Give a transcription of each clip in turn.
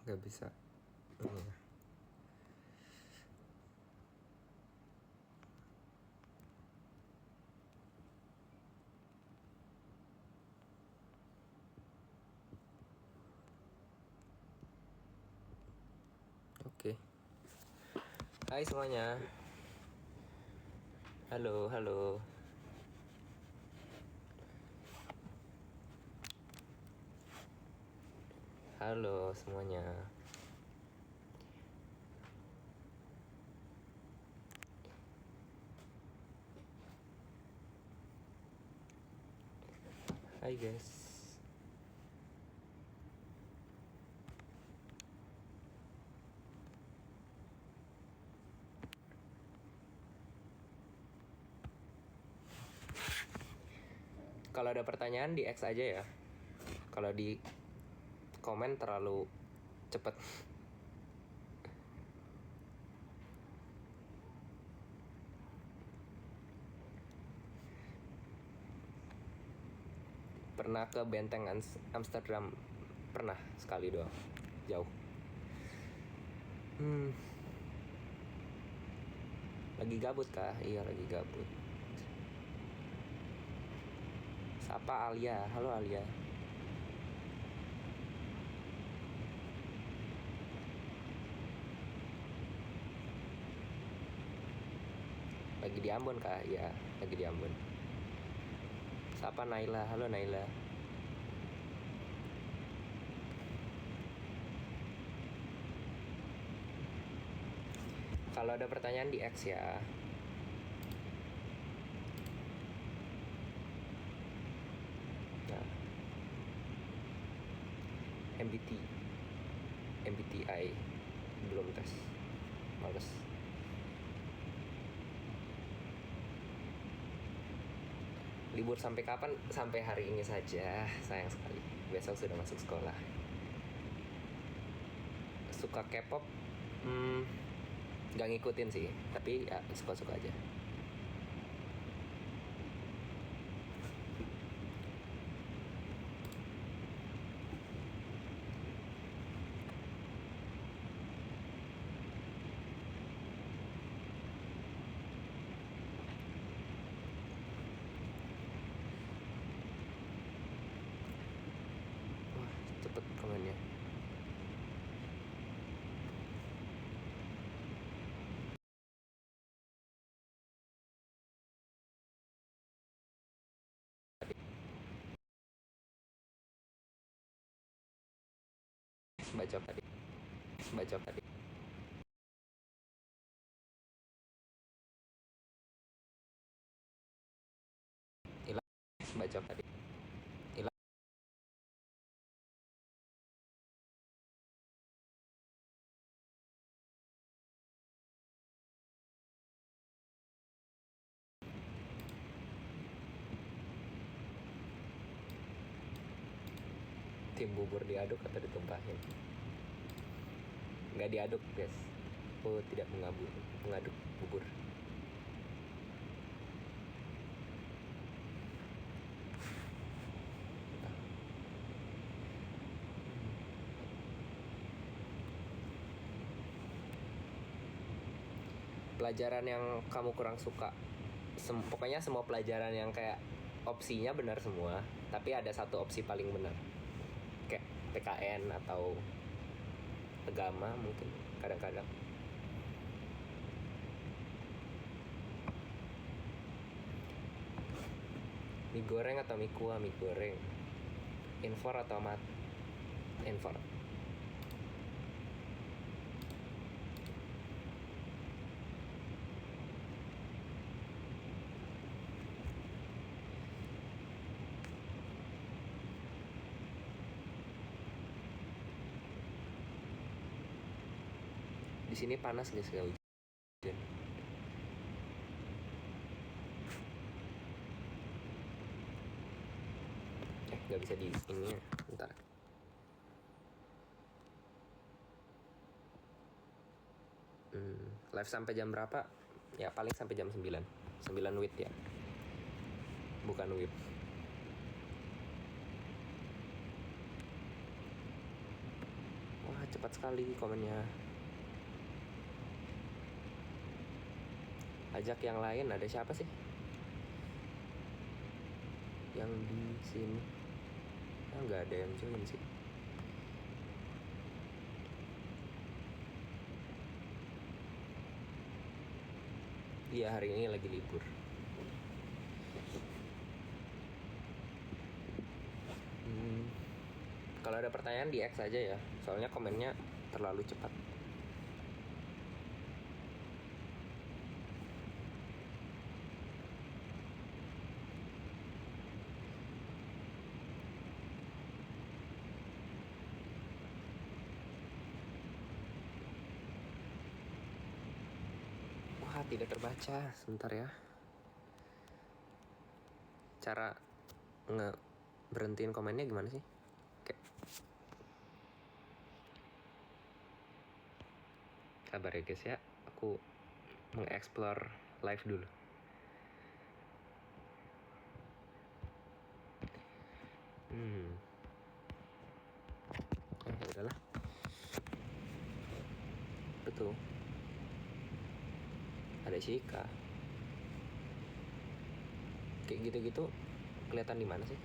Gak bisa ini ya. Oke. Hai semuanya. Halo, halo. Halo semuanya. Hai guys. Kalau ada pertanyaan di X aja ya. Kalau di komen terlalu cepet. Pernah ke Benteng Amsterdam? Pernah sekali doang. Jauh. Lagi gabut kah? Iya lagi gabut. Sapa Alia. Halo Alia. Lagi di Ambon kah? Iya lagi di Ambon. Sapa Naila. Halo Naila. Kalau ada pertanyaan di X ya. Nah. MBTI belum tes. Males. Libur sampai kapan? Sampai hari ini saja. Sayang sekali. Besok sudah masuk sekolah. Suka K-pop? Gak ngikutin sih, tapi ya suka-suka aja. Wah, cepet komennya. Baca tadi. Baca tadi. Tim bubur diaduk atau ditumpahin? Nggak diaduk guys. Aku tidak mengaduk bubur. Pelajaran yang kamu kurang suka? Pokoknya semua pelajaran yang kayak opsinya benar semua, tapi ada satu opsi paling benar. Kayak PKN atau agama mungkin kadang-kadang. Mie goreng atau mie kuah? Mie goreng. Infor atau Infor. Di sini panas guys, gak hujan. Gak bisa di ini ya, bentar. Live sampai jam berapa? Ya paling sampai jam 9 WIB ya. Bukan WIB. Wah cepat sekali komennya. Ajak yang lain, ada siapa sih yang di sini? Nggak ada yang join sih. Iya, hari ini lagi libur. Kalau ada pertanyaan di X aja ya, soalnya komennya terlalu cepat. Wah, tidak terbaca. Sebentar ya. Cara berhentiin komennya gimana sih? Oke. Sabar ya guys ya. Aku mengeksplor live dulu. Ya udahlah. Betul. Ada Shika. Kayak gitu-gitu kelihatan di mana sih?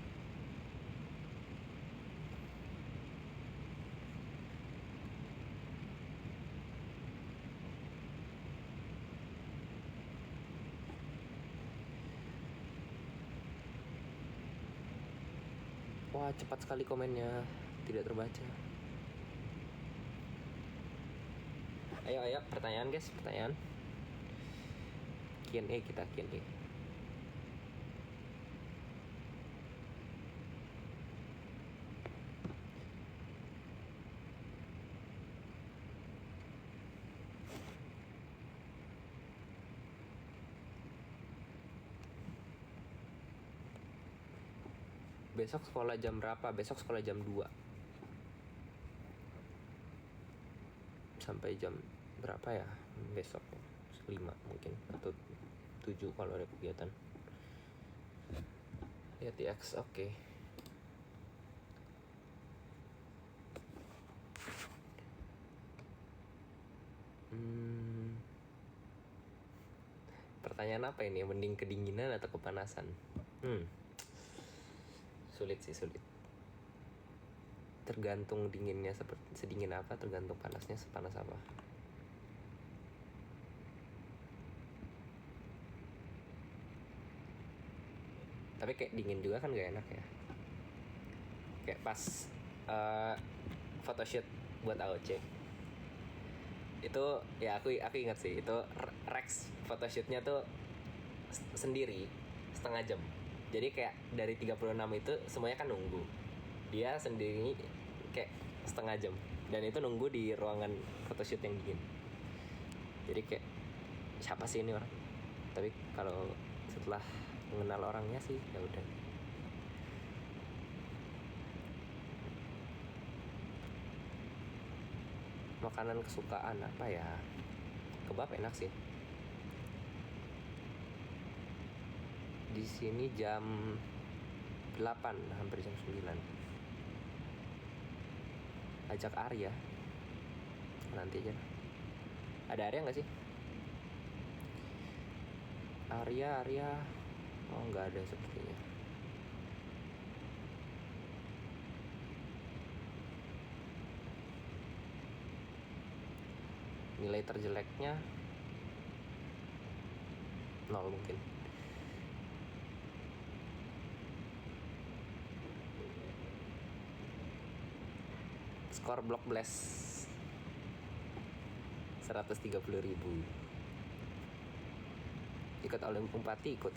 Wah, cepat sekali komennya, tidak terbaca. Ayo, pertanyaan guys, pertanyaan. Q&A kita, Q&A. Besok sekolah jam berapa? Besok sekolah jam 2 sampai jam berapa ya? Besok 5 mungkin, atau 7 kalau ada kegiatan. Lihat di X, oke. Pertanyaan apa ini? Mending kedinginan atau kepanasan? Sulit. Tergantung dinginnya seperti sedingin apa, tergantung panasnya sepanas apa. Tapi kayak dingin juga kan gak enak ya. Kayak pas photoshoot buat AOC itu ya, aku ingat sih itu Rex photoshootnya tuh sendiri setengah jam. Jadi kayak dari 36 itu semuanya kan nunggu, dia sendiri kayak setengah jam, dan itu nunggu di ruangan photoshoot yang dingin. Jadi kayak siapa sih ini orang? Tapi kalau setelah mengenal orangnya sih ya udah. Makanan kesukaan apa ya? Kebab enak sih. Di sini jam 8, hampir jam 9. Ajak Arya. Nanti aja. Ada Arya nggak sih? Arya. Oh, nggak ada sepertinya. Nilai terjeleknya 0 mungkin. Skor Block Blast 130.000. Ikut Olimpiade Pati, ikut.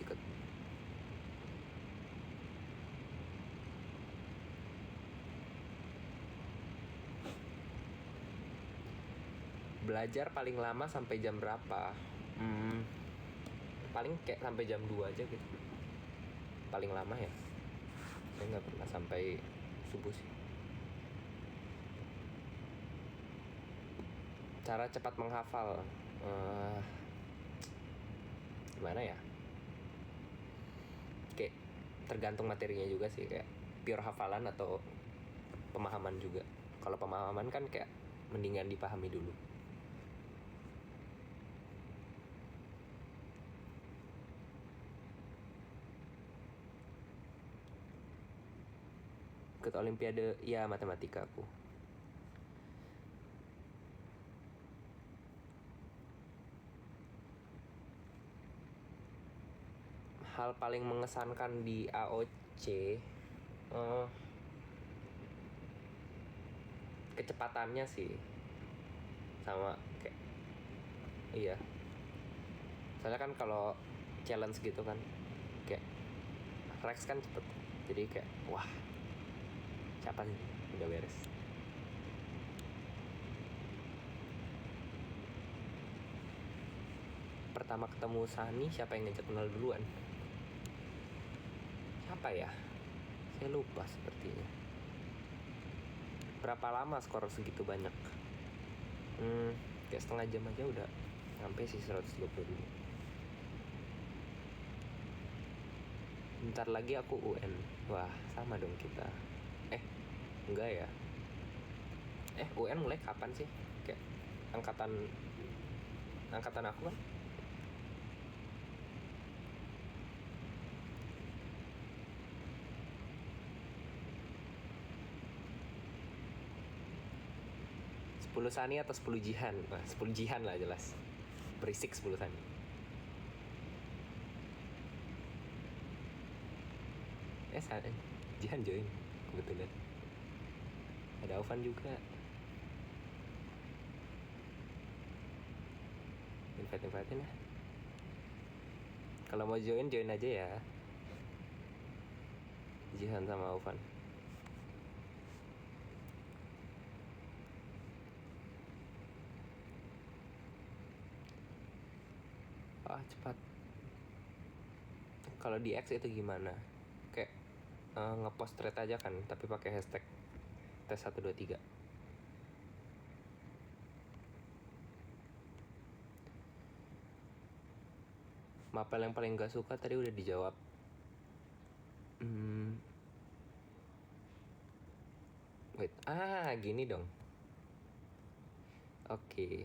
Belajar paling lama sampai jam berapa? Paling kayak sampai jam 2 aja gitu. Paling lama ya. Saya nggak pernah sampai subuh sih. Cara cepat menghafal, gimana ya? Kayak tergantung materinya juga sih, kayak pure hafalan atau pemahaman juga. Kalau pemahaman kan kayak mendingan dipahami dulu. Ikut olimpiade ya matematika aku. Hal paling mengesankan di AOC kecepatannya sih, sama kayak iya. Soalnya kan kalau challenge gitu kan kayak Rex kan cepet, jadi kayak wah siapa nih udah beres. Pertama ketemu Sani siapa yang ngajak kenal duluan? Siapa ya? Saya lupa sepertinya. Berapa lama skor segitu banyak? Kayak setengah jam aja udah sampai sih 120 dulu. Bentar lagi aku UN. Wah sama dong kita. Enggak ya. UN mulai kapan sih? Kayak angkatan aku kan? Sepuluh Sani atau 10 Jihan? Nah, 10 Jihan lah jelas. Berisik 10 Sani. Jihan join kebetulan. Ada Ovan juga. Invite-invitein ya. Kalau mau join aja ya. Jihan sama Ovan. Cepat. Kalau di X itu gimana? Kayak ngepost thread aja kan, tapi pakai hashtag tes 123. Mapel yang paling gak suka tadi udah dijawab. Wait, gini dong. Oke.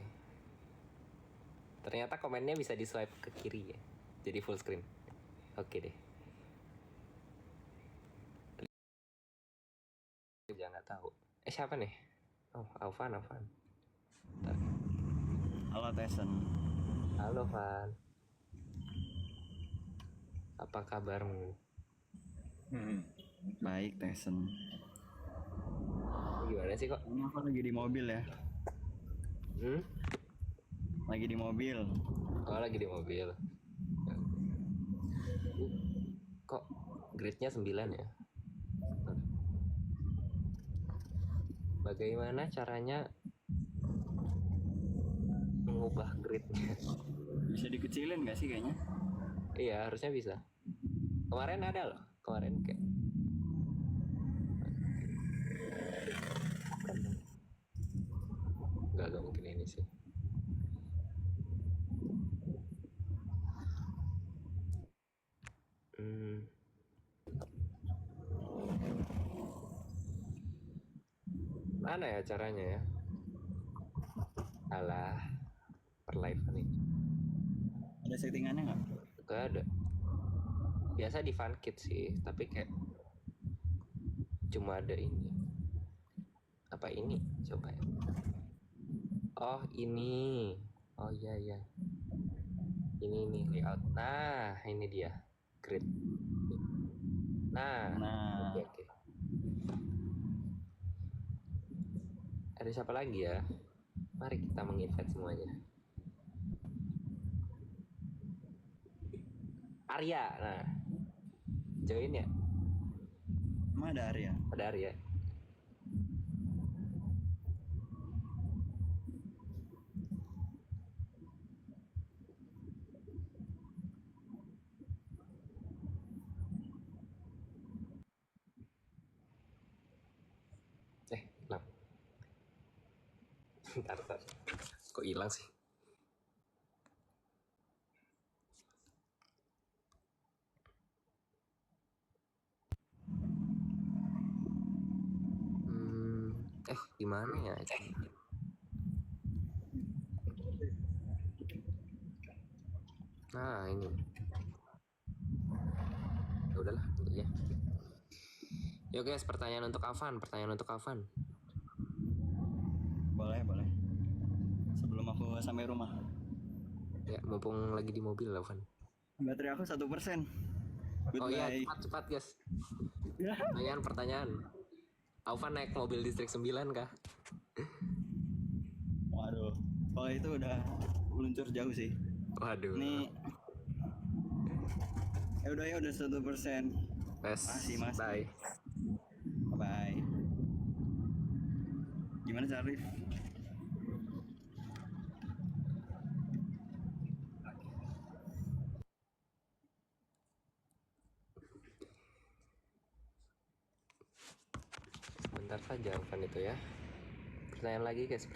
Ternyata komennya bisa di swipe ke kiri ya, jadi full screen. Oke deh. Jangan tahu. Siapa nih? Oh, Alvan. Bentar. Halo Tyson. Halo Van. Apa kabarmu? Baik Tyson. Gimana sih kok? Ini aku lagi di mobil ya. Lagi di mobil. Oh lagi di mobil. Kok grade-nya 9 ya? Bagaimana caranya mengubah grade-nya? Bisa dikecilin gak sih kayaknya? Iya harusnya bisa. Kemarin ada loh. Kemarin kayak Gak mungkin ini sih. Mana ya caranya ya? Alah, per live nih. Ada settingannya nggak? Gak ada. Biasa di Funkit sih, tapi kayak cuma ada ini. Apa ini? Coba ya. Oh ini. Oh iya. Ini nih layout. Nah ini dia. Grid. Nah. Oke. Ada siapa lagi ya? Mari kita menginvite semuanya. Arya, nah join ya. Emang ada Arya? Ada Arya. Hilang. Bentar. Kok hilang sih? Gimana ya? Nah ini. Ya udahlah, ya. Yuk guys, pertanyaan untuk Afan. Boleh. Sebelum aku sampai rumah. Ya, mumpung lagi di mobil, Afan. Baterai aku 1%. Oh iya, Goodbye. cepat guys. Pertanyaan. Afan naik mobil distrik 9 kah? Waduh. Kalau itu udah meluncur jauh sih. Waduh. Ini ya udah 1%. Yes, Masih. bye. Bye. Gimana Syarif? Sebentar saja Afan itu ya. Pertanyaan lagi guys,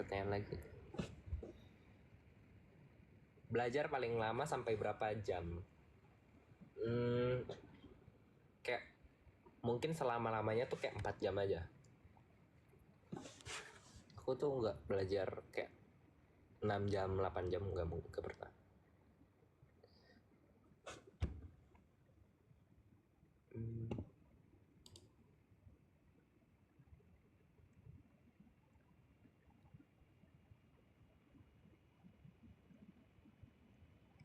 Belajar paling lama sampai berapa jam? Kayak mungkin selama-lamanya tuh kayak 4 jam aja. Aku tuh nggak belajar kayak 6 jam, 8 jam, nggak pernah.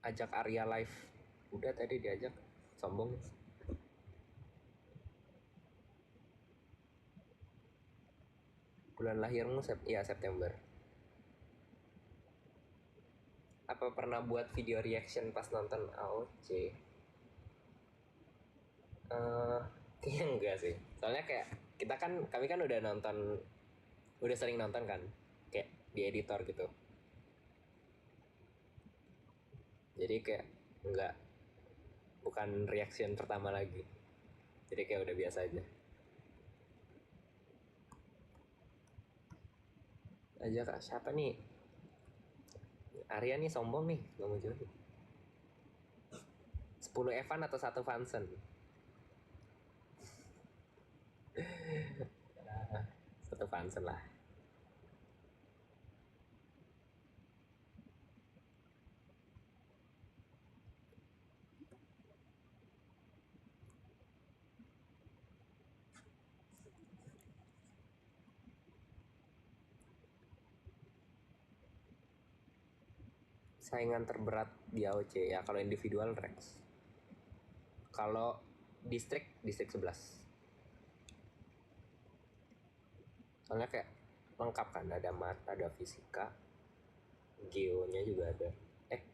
Ajak Arya live. Udah tadi diajak, sombong. Bulan lahirmu September. Apa pernah buat video reaction pas nonton AOC? Kayaknya enggak sih. Soalnya kayak kami kan udah sering nonton kan, kayak di editor gitu. Jadi kayak enggak, bukan reaction pertama lagi. Jadi kayak udah biasa aja. Aja kak, siapa nih? Arya nih sombong nih, gak mau jawab. 10 Evan atau 1 Vansen? 1 Vansen lah. Saingan terberat di AOC ya, kalau individual Rex. Kalau distrik 11. Soalnya kayak lengkap kan, ada mat, ada fisika, geonya juga ada.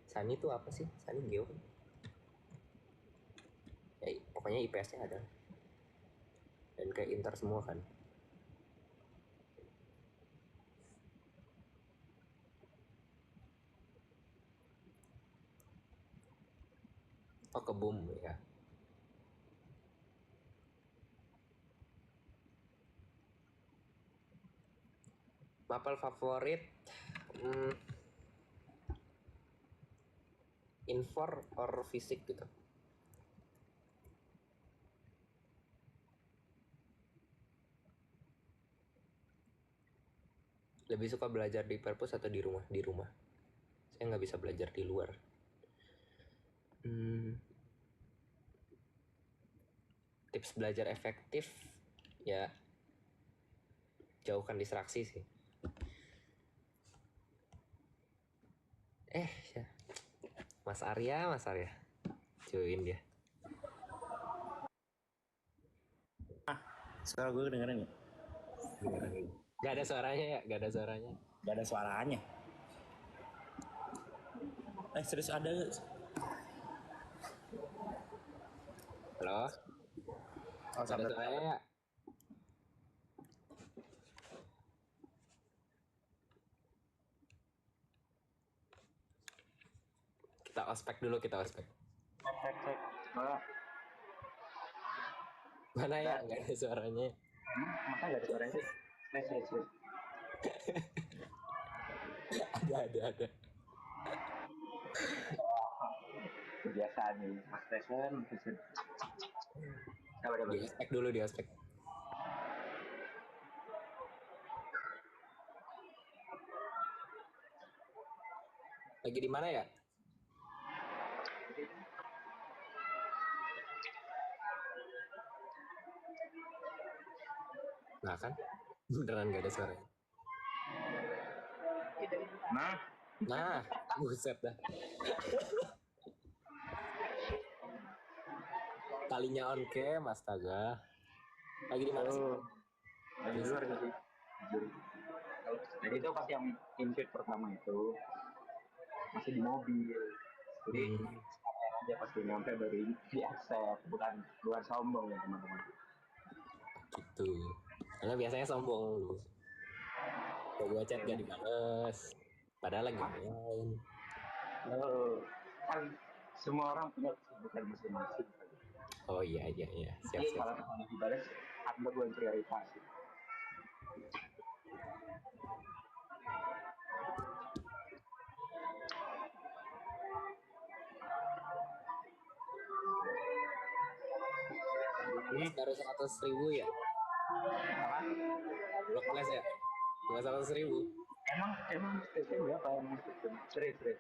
Sani tuh apa sih? Sani geo kan? Ya, pokoknya IPS-nya ada. Dan kayak inter semua kan. Oh, kebum ya. Mapel favorit Infor or fisik gitu. Lebih suka belajar di perpus atau di rumah? Di rumah. Saya nggak bisa belajar di luar. Tips belajar efektif ya, jauhkan distraksi sih. Mas Arya join dia. Suara gue kedengeran ya? Gak ada suaranya ya? Gak ada suaranya. Serius ada? Halo? Oh, Gak ada suaranya ya? Kita ospek dulu. Cek. Mana ya? Gak ada suaranya. Masa gak ada suaranya sih? Tes. Ada. Kebiasaan nih. Mas Tyson. Di ospek dulu. Lagi di mana ya? Nah kan, beneran gak ada suara. Nah, buset dah. Kalinya on cam, astaga. Lagi di mana sih? Di luar gitu. Jadi itu pas yang invite pertama itu masih di mobil. Jadi dia pasti nyampe baru di accept, bukan sombong ya teman-teman. Gitu. Karena biasanya sombong lu. Kalau gua chat gak dibales. Padahal lagi main. Kan semua orang punya kesibukan masing-masing. Oh iya. Siap. Jadi kalau dibalas, Anda bukan prioritas. Ini baru 100.000 ya? Apa? Blok les ya? Cuma 100.000. Emang stesen berapa yang stesen? Serius.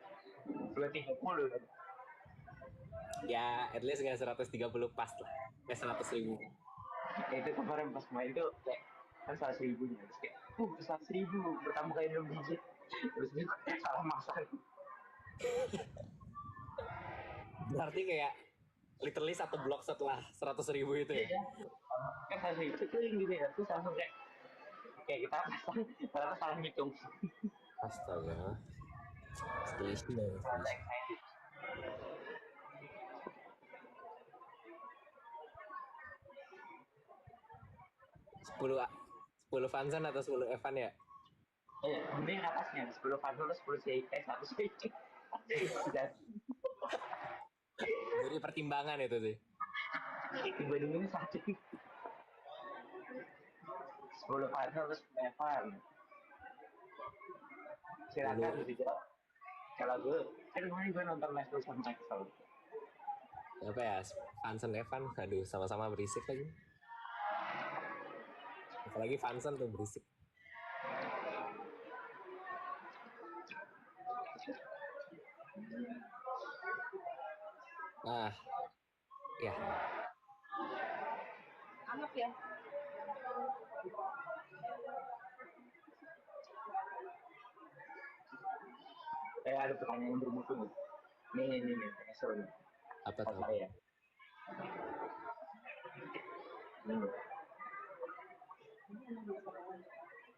230 kan? Ya, at least gak 130 pas lah. 100.000. Itu kemarin pas main itu kayak kan 100.000-nya. Terus kayak, 100.000 bertambah kayak 6 digit. Terus dia salah masak. Berarti kayak literally satu blok setelah 100.000 itu ya? Kan 100.000 itu yang gitu ya. Terus langsung kayak kita pasang, ternyata salah ngitung. Astaga. Selisih. 10 Vansan atau 10 Evan ya? Mending atasnya 10 Vanson, 10 CIK, 1 CIK. Jadi pertimbangan itu sih. Dibandingin 1. 10 Vanson, 10 Evan. Silakan dijawab. Kalau gue, kan kemarin gue nonton Leslie sama Axel. Apa ya? Vansan Evan, aduh sama-sama berisik lagi. Apalagi Vansan tuh berisik. Nah, ya. Anggap ya. Ada pertanyaan yang bermutu nih. Nih, seru nih. Apa tuh? Ya.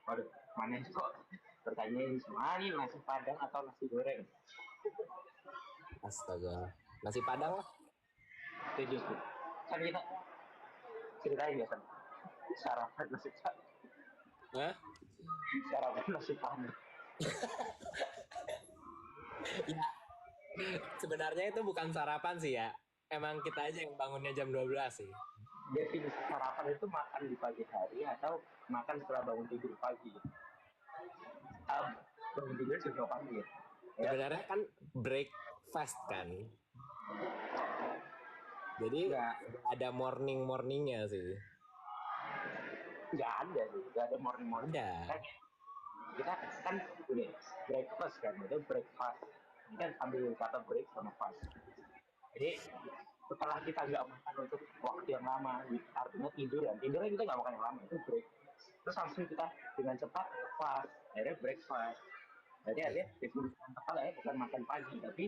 Waduh, mana kok pertanyaan semua nih, nasi padang atau nasi goreng? Astaga, nasi padang lah. Setuju sih. Kan kita ceritain ya kan, sarapan nasi padang. Hah? Sarapan nasi padang. Ya, sebenarnya itu bukan sarapan sih ya. Emang kita aja yang bangunnya jam 12 sih. Definisi sarapan itu makan di pagi hari atau makan setelah bangun tidur pagi. Bangun tidur juga pagi ya. Sebenarnya kan breakfast kan. Jadi ada morningnya sih. Nggak ada morning. Ada. Kita kan ini breakfast kan, itu breakfast. Ini kan ambil kata break sama fast. Jadi setelah kita nggak makan untuk waktu yang lama, artinya tidurnya kita nggak makan yang lama, itu break. Terus langsung kita dengan cepat fast, akhirnya breakfast. Jadi akhirnya definisi yang tepat ya bukan makan pagi, tapi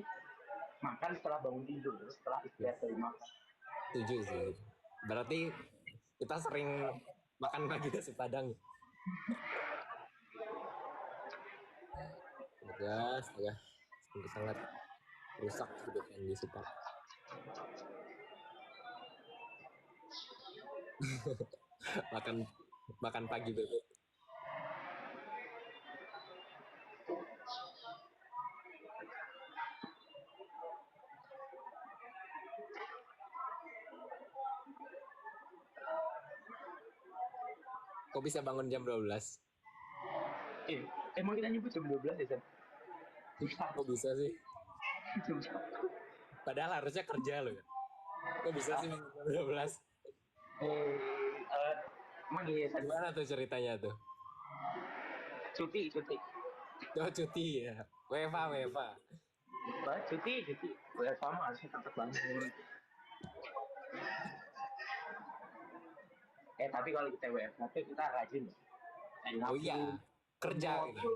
makan setelah bangun tidur, setelah istirahat dari makan. Setuju sih. Berarti kita sering makan pagi nasi padang. Astaga, sangat rusak hidup yang disuka. makan pagi bebek. Kok bisa bangun jam 12? Emang kita nyebut jam 12 ya, San? Kok bisa sih? Padahal harusnya kerja loh. Kok bisa sih bangun jam 12? Emang iya, San? Gimana tuh ceritanya tuh? Cuti. Oh, cuti ya. WFA. Cuti. Sama harusnya tetap bangun. Tapi kalau kita WFH kita rajin. Kayak Oh nyapu, iya, kerja gitu.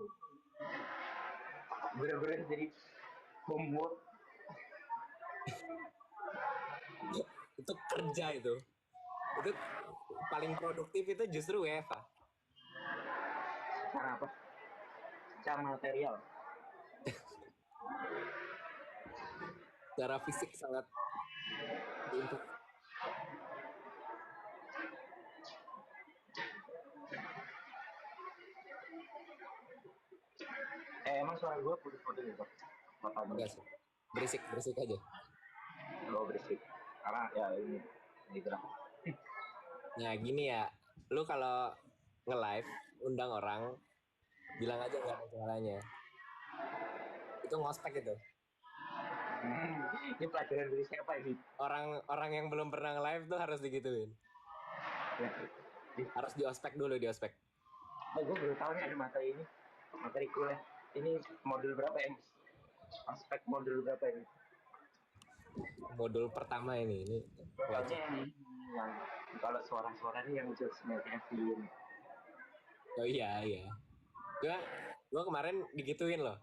bener-bener jadi homework. Itu kerja itu. Itu paling produktif itu justru WFH. Secara apa? Secara material. Secara fisik sangat untuk Emang suara gue putus-putus gitu. enggak sih. Berisik aja. Lo berisik. Karena ya ini gitu lah. Nah gini ya, lu kalau nge-live undang orang, bilang aja nggak ada suaranya. Itu ngospek itu. Ini pelajaran dari siapa ini? Orang yang belum pernah nge-live tuh harus digituin. Ya. Harus diospek dulu, diospek. Gue baru tahu nih ada materi ini. Materi kuliah. Ini modul berapa ya? Aspek modul berapa ini? Modul pertama ini Pokoknya yang kalau suara-suara ini yang jokesnya Kevin. Oh iya. Gua kemarin digituin loh.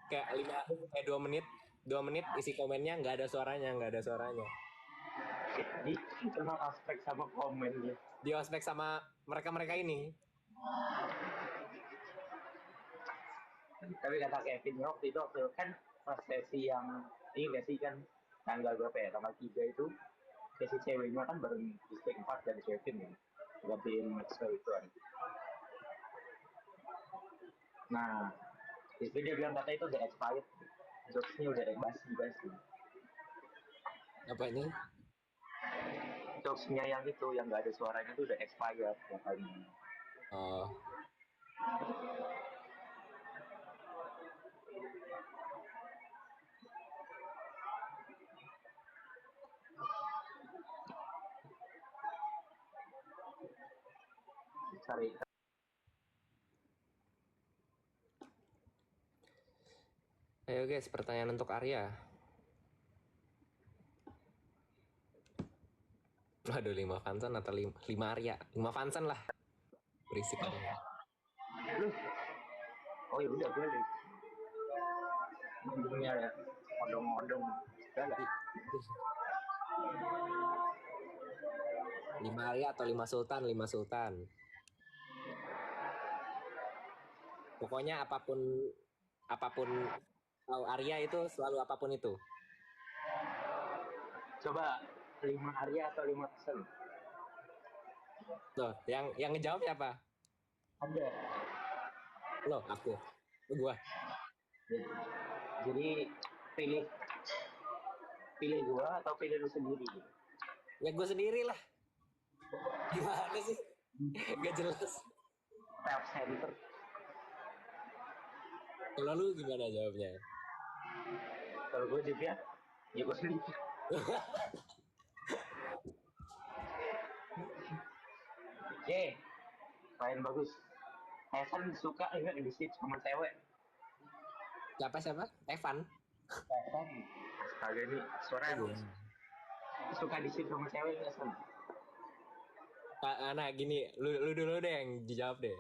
Kayak 2 menit isi komennya nggak ada suaranya. Jadi tentang aspek sama komen dia. Diospek sama mereka ini. Tapi kata Kevin waktu itu kan pas sesi yang ini gak sih kan tanggal berapa ya, tanggal 3 itu sesi ceweknya kan bareng distrik 4 dan Kevin ya, gantiin Maxwell itu kan. Nah itu dia bilang kata itu udah expired, jokesnya udah basi. Apanya? Jokesnya yang itu yang gak ada suaranya itu udah expired katanya. Oh. Cari. Ayo guys, pertanyaan untuk Arya. Waduh, 5 Vansan atau 5 Arya? 5 Vansan lah. Berisik aja. Oh ya udah boleh. Ujungnya ya, odong-odong. Udah lah. 5 Arya atau 5 Sultan? Pokoknya apapun Arya itu selalu apapun itu. Coba 5 Arya atau 5 pesan? Tuh, yang ngejawab siapa? Ada. Lo, aku. Gua. Jadi pilih gua atau pilih lu sendiri? Ya gue sendiri lah. Gimana sih? Gak jelas. Self center. Kalau lu gimana jawabnya? Kalau gue juga ya gue sendiri. Oke, main bagus. Evan suka enggak di sama cewek? Siapa? Evan. Evan, astaga nih suara suka di sama cewek nggak Evan? Nah gini, lu dulu deh yang dijawab deh.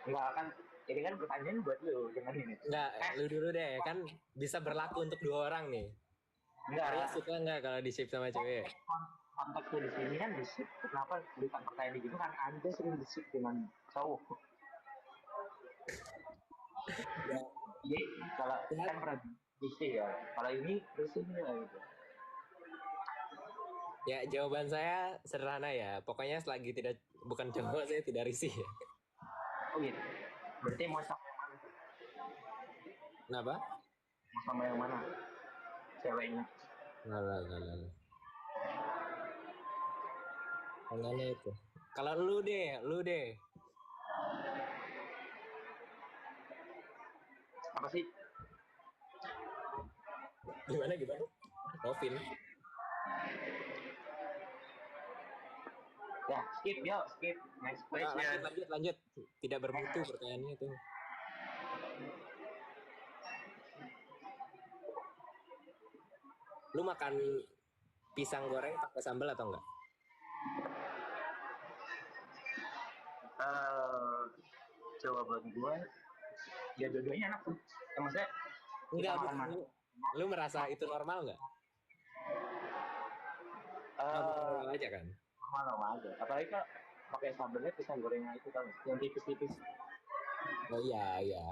Enggak kan, ini kan pertanyaan buat lu, jangan ini. Enggak, lu dulu deh, kan bisa berlaku untuk 2 orang nih. Enggak. Arya suka nggak kalau di ship sama cewek? Konteksnya di sini kan di ship, kenapa bukan pertanyaan gitu kan Anda sering di ship dengan cowok. Ya, jadi kalau kan pernah di ship ya, kalau ini risihnya gitu. Ya jawaban saya sederhana ya, pokoknya selagi bukan cowok saya tidak risih ya. Oh gitu. Berarti mau sama yang mana? Kenapa? Mau sama yang mana? Ceweknya. Lah. Tangannya itu. Kalau lu deh. Apa sih? Gimana? Novin. Ya, skip. Next question. Lanjut. Tidak bermutu pertanyaannya itu. Lu makan pisang goreng pakai sambal atau enggak? eh jawaban gue ya dua-duanya enak tuh. Ya, maksudnya kita Enggak, makan makan lu merasa itu normal nggak? Normal aja kan? normal aja. Apalagi kok pakai sambelnya pisang gorengnya itu kan yang tipis-tipis. Oh iya.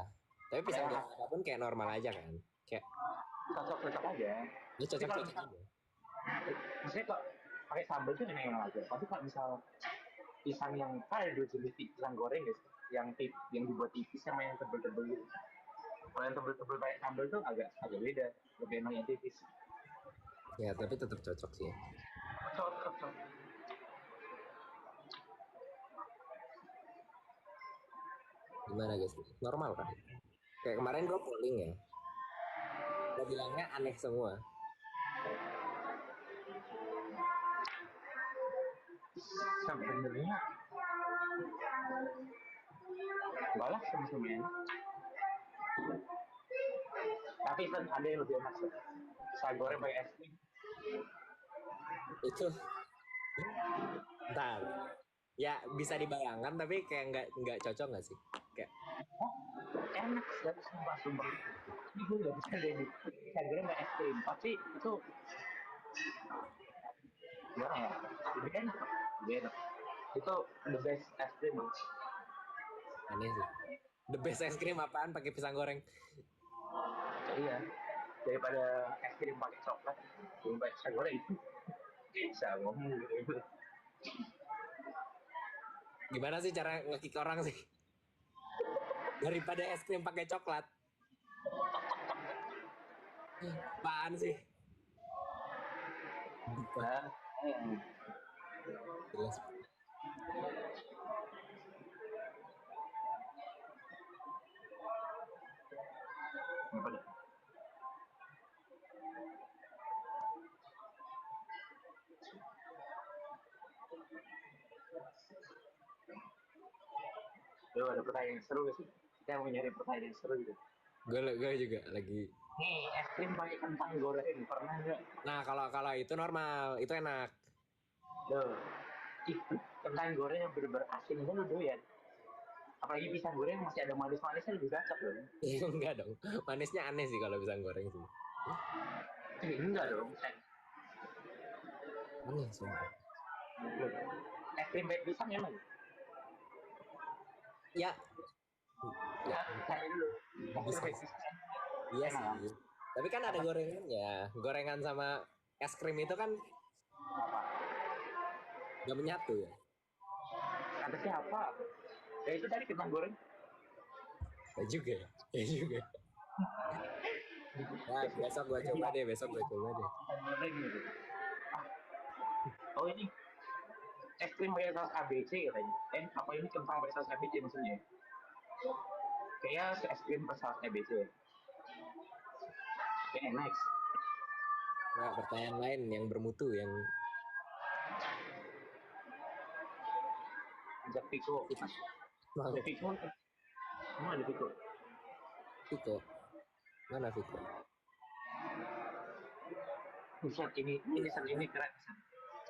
Tapi pisang Ya, goreng apapun kayak normal aja kan? Kayak cocok-cocok aja. ya Tapi kalau cocok-cocok misal, aja. maksudnya kok pakai sambal tuh enak aja. Tapi kalau misal pisang yang ada dua jenis pisang goreng guys, yang dibuat tipis sama yang tebel-tebel gitu. Kalau yang tebel-tebel pakai sambal tuh agak beda, lebih enak yang tipis. Ya tapi tetap cocok sih. Cocok. Gimana guys? Normal kan? Kayak kemarin gue polling ya. Gue bilangnya aneh semua. Sebenarnya enggak lah sama-sama enak. Tapi kan ada yang lebih enak sih. Saya goreng pakai es krim. Itu ntar. Ya bisa dibayangkan tapi kayak nggak cocok nggak sih? Kayak Oh, enak sih, sumpah. Ini gue nggak bisa deh. Saya goreng pakai es krim. Tapi itu gimana ya? Lebih enak. Itu the best es krim. aneh sih. The best es krim apaan pakai pisang goreng? Iya. Daripada es krim pakai coklat, lebih baik saya goreng itu. Bisa ngomong gitu. Gimana sih cara ngekick orang sih? Daripada es krim pakai coklat. Apaan sih? Nah, Jelas. apa dah? Lu ada pertanyaan yang seru gak sih? Kita mau nyari pertanyaan yang seru gitu. Gue juga lagi. Nih, es krim pakai kentang goreng, pernah nggak? Nah kalau itu normal, itu enak. Loh, kentang goreng yang bener-bener asin itu lu doyan. Apalagi pisang goreng yang masih ada manis-manisnya lebih cocok loh. Enggak dong. Manisnya aneh sih kalau pisang goreng sih. Enggak dong. Aneh sumpah. Loh, es krim pakai pisang emang? Ya, ya, Saya dulu. Es krim bisa. pakai pisang Iya enak kan? sih. Tapi kan ada gorengannya. Gorengan sama es krim itu kan Apa? nggak menyatu ya. Kata siapa? Ya itu tadi kentang goreng. Ya juga ya. Ya juga. Ya, besok gue coba deh. Kentang goreng gitu. Ah, oh ini es krim pakai saus ABC katanya. Apa ini kentang pakai saus ABC maksudnya? Kayaknya es krim pakai saus ABC. Kayak next. Ya, pertanyaan lain yang bermutu yang Ajak Piko. Bang, Ada Piko. Emang ada Piko. Viko. Mana Viko? Buset ini keren.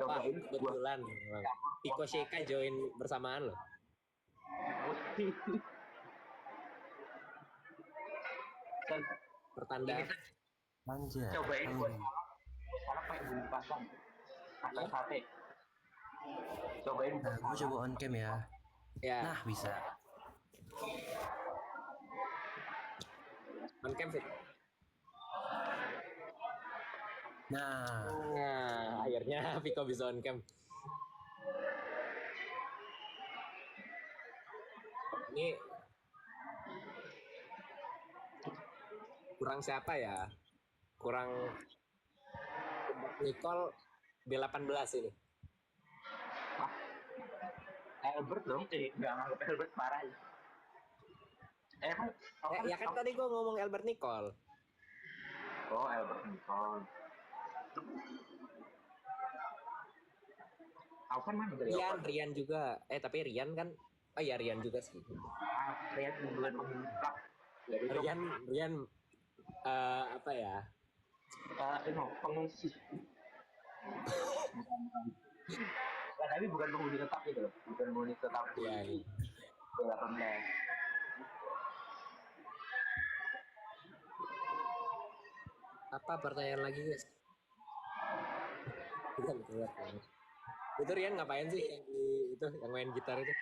Wah, Cobain buat kebetulan Bang. Viko Sheka join bersamaan loh. Pertanda. Anjir. Cobain buat salak pakai bumbu pasang atau sate. Cobain Nah, gue coba on cam ya. Ya, Nah, bisa. on cam fit. Nah, Akhirnya Viko bisa on cam. Ini kurang siapa ya? Kurang Nicole B18 ini. Albert dong, nggak nganggap Albert parah ya. Emang, Ya kan tadi gue ngomong Albert Nicole. Oh, Albert Nicole. Aku kan mana dari Rian juga. Tapi Rian kan, oh ya Rian juga sih. Rian bulan pengungkap. Rian apa ya? Pengungsi. Nah, tapi bukan penghuni tetap gitu loh, bukan penghuni tetap Iya di nih. 18. Apa pertanyaan lagi guys? Bukan keluar. Itu Rian ngapain sih yang di itu yang main gitar itu?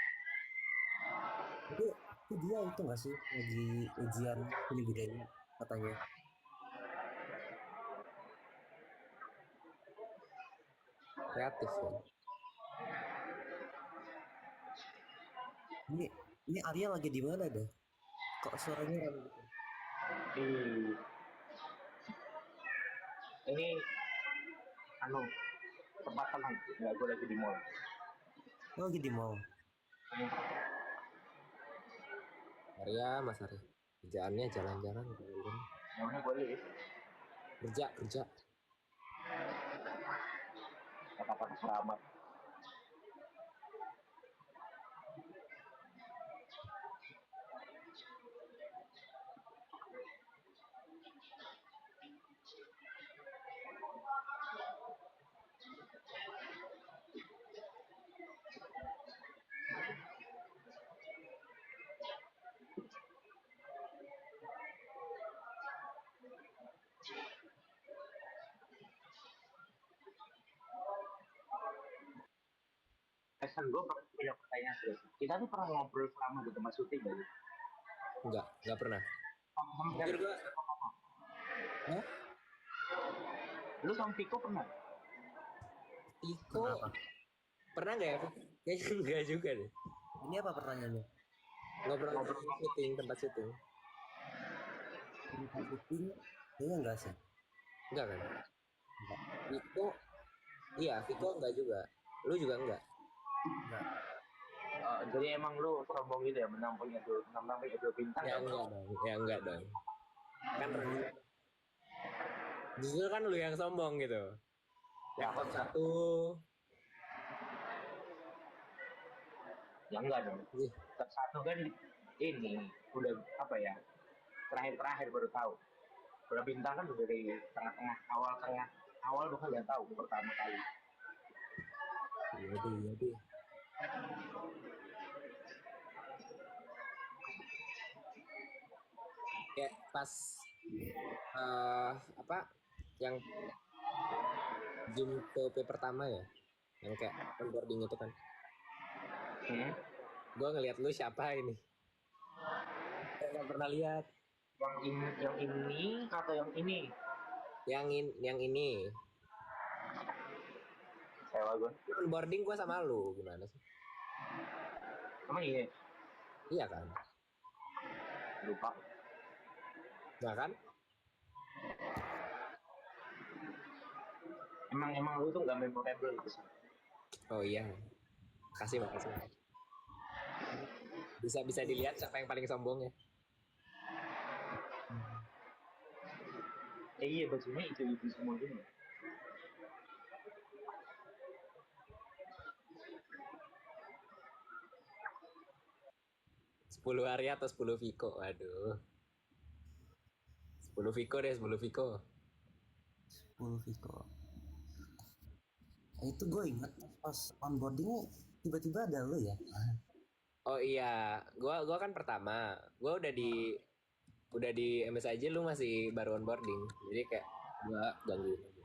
itu itu dia itu nggak sih lagi ujian seni budaya katanya. Kreatif ya. ini ini Arya lagi di mana dah, kok suaranya rame gitu? Di ini anu tempat tenang, nggak gue lagi di mall. Oh, lagi di mall. Arya, Mas Arya. Kerjaannya jalan-jalan, Namanya boleh kerja. kata-kata selamat. Pesan gue punya pertanyaan serius. Kita tuh pernah ngobrol selama di tempat syuting gak sih? Enggak pernah. Hampir Jujur gua, Hah? Lu sama Viko pernah? Iko Kenapa? pernah nggak ya? Kayaknya enggak juga deh. Ini apa pertanyaannya? Ngobrol tentang syuting, tempat syuting. Tempat syuting kayaknya enggak sih. Enggak kan? Enggak. Viko, iya Viko enggak juga. Lu juga enggak? Enggak. Jadi emang lu sombong gitu ya, menampung itu bintang Ya ya? enggak dong. Ya enggak dong. Kan Menurut- justru kan lu yang sombong gitu. Ya, Yang satu, ya enggak dong. ih, Satu kan ini udah apa ya? Terakhir baru tahu. Kalau bintang kan udah dari tengah-tengah awal bahkan udah tahu pertama kali. iya deh. Kayak pas apa yang Zoom TP pertama ya, yang kayak onboarding itu kan, gue ngeliat lu siapa ini, saya nggak pernah lihat. Yang ini atau yang ini? Yang ini, Sewa gue. onboarding gue sama lu gimana sih? Emang iya? Iya kan? Lupa. Nggak kan? Emang lu tuh nggak memorable gitu sih. Oh iya, makasih. Bisa dilihat siapa yang paling sombong ya. Iya bajunya itu semua gitu. 10 Arya atau 10 Viko, waduh. 10 Viko deh, 10 Viko. 10 Viko. Itu gue ingat pas onboarding tiba-tiba ada lo ya. Oh iya, gua kan pertama. Gua udah di MS aja, lu masih baru onboarding. Jadi kayak gua gangguin aja.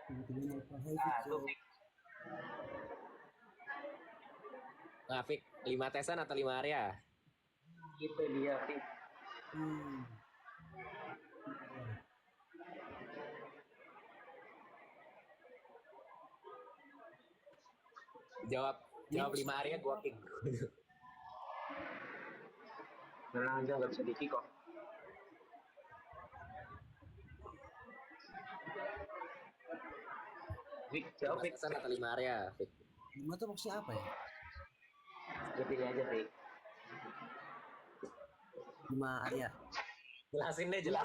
Tiba-tiba nyapa, hai Nah, Viko. tuh Nah, Fik, 5 tesan atau 5 area? itu dia sih. Hmm. Jawab 5 area gua kick. Tenang aja nggak bisa di kok. Vic, jawab 5 Vic. tesan atau 5 area, Fik? 5 tuh maksudnya apa ya? Ya pilih aja Vic. 5 Arya. Jelasin deh. Ya,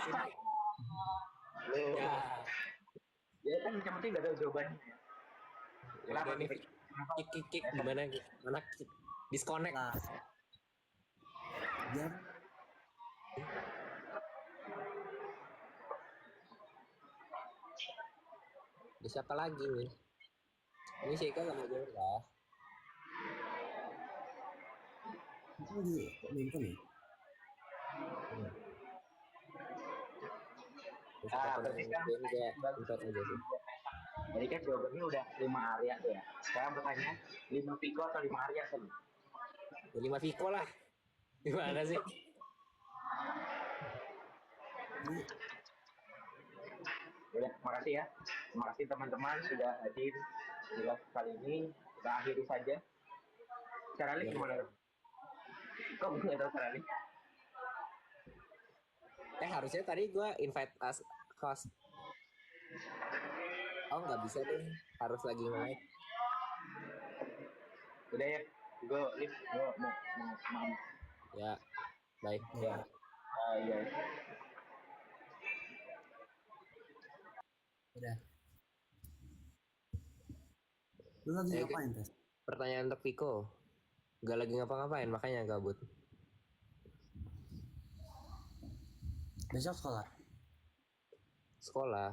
Ya kan yang penting nggak ada jawabannya. kenapa nih, Fik? Kick gimana? Mana kick? Disconnect. Lah. Dia Ada siapa lagi nih? Ini Sheikha sama Jorah. Itu lagi nonton ya? Terus Nah, siapapun berarti yang kan ngerjain gue invite aja sih. jadi kan jawabannya udah 5 area tuh ya. Sekarang bertanya 5 Pico atau 5 area tuh? Ya 5 Viko lah. Gimana sih? Ini Udah, makasih ya. Makasih teman-teman sudah hadir di live kali ini. Kita akhiri saja. Cara Ya, gimana? Kok nggak tahu cara harusnya tadi gue invite as host. Oh nggak bisa deh. Harus lagi nge-live. Udah ya, gue lift, gue mau. Ya, baik. ya Iya. udah. Lu lagi Oke. ngapain Tes? Pertanyaan untuk Viko. Gak lagi ngapa-ngapain, makanya gabut. Besok sekolah. Sekolah.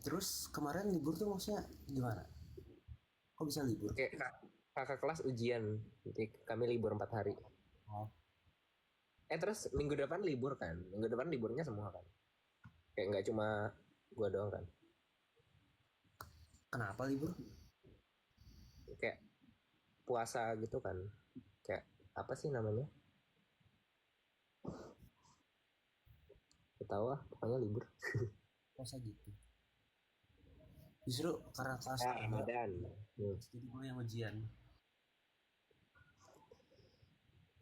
Terus kemarin libur tuh maksudnya gimana? Kok bisa libur? Kayak kakak kelas ujian. Jadi kami libur 4 hari. Oh. Terus minggu depan libur kan? Minggu depan liburnya semua kan? Kayak nggak cuma gua doang kan? Kenapa libur? Kayak puasa gitu kan? Kayak apa sih namanya? Gak tahu ah, pokoknya libur. Masa gitu? Justru karena kelas Ya, ada, Ramadan. jadi gue yang ujian.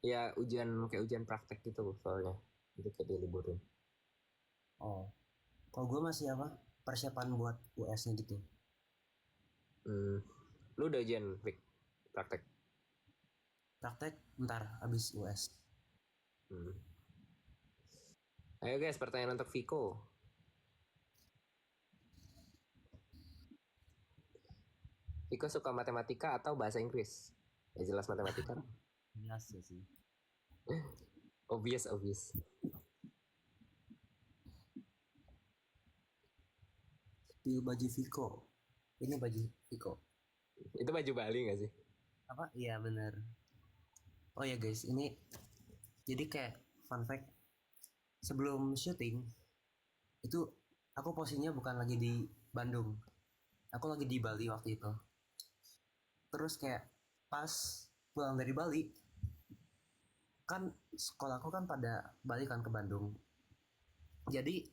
Ya ujian kayak ujian praktek gitu soalnya. Jadi kayak diliburin. Oh. Kalau gue masih apa? Persiapan buat US-nya gitu. Lu udah ujian Vic? Praktek? Praktek ntar abis US. Ayo guys, pertanyaan untuk Viko. Viko suka matematika atau bahasa Inggris? Ya jelas matematika. Biasa sih. Obvious. Pilih baju Viko. Ini baju Viko. Itu baju Bali gak sih? Apa? Iya bener. Oh ya guys, ini jadi kayak fun fact. Sebelum syuting itu aku posisinya bukan lagi di Bandung. Aku lagi di Bali waktu itu. Terus kayak pas pulang dari Bali, kan sekolahku kan pada balik kan ke Bandung. Jadi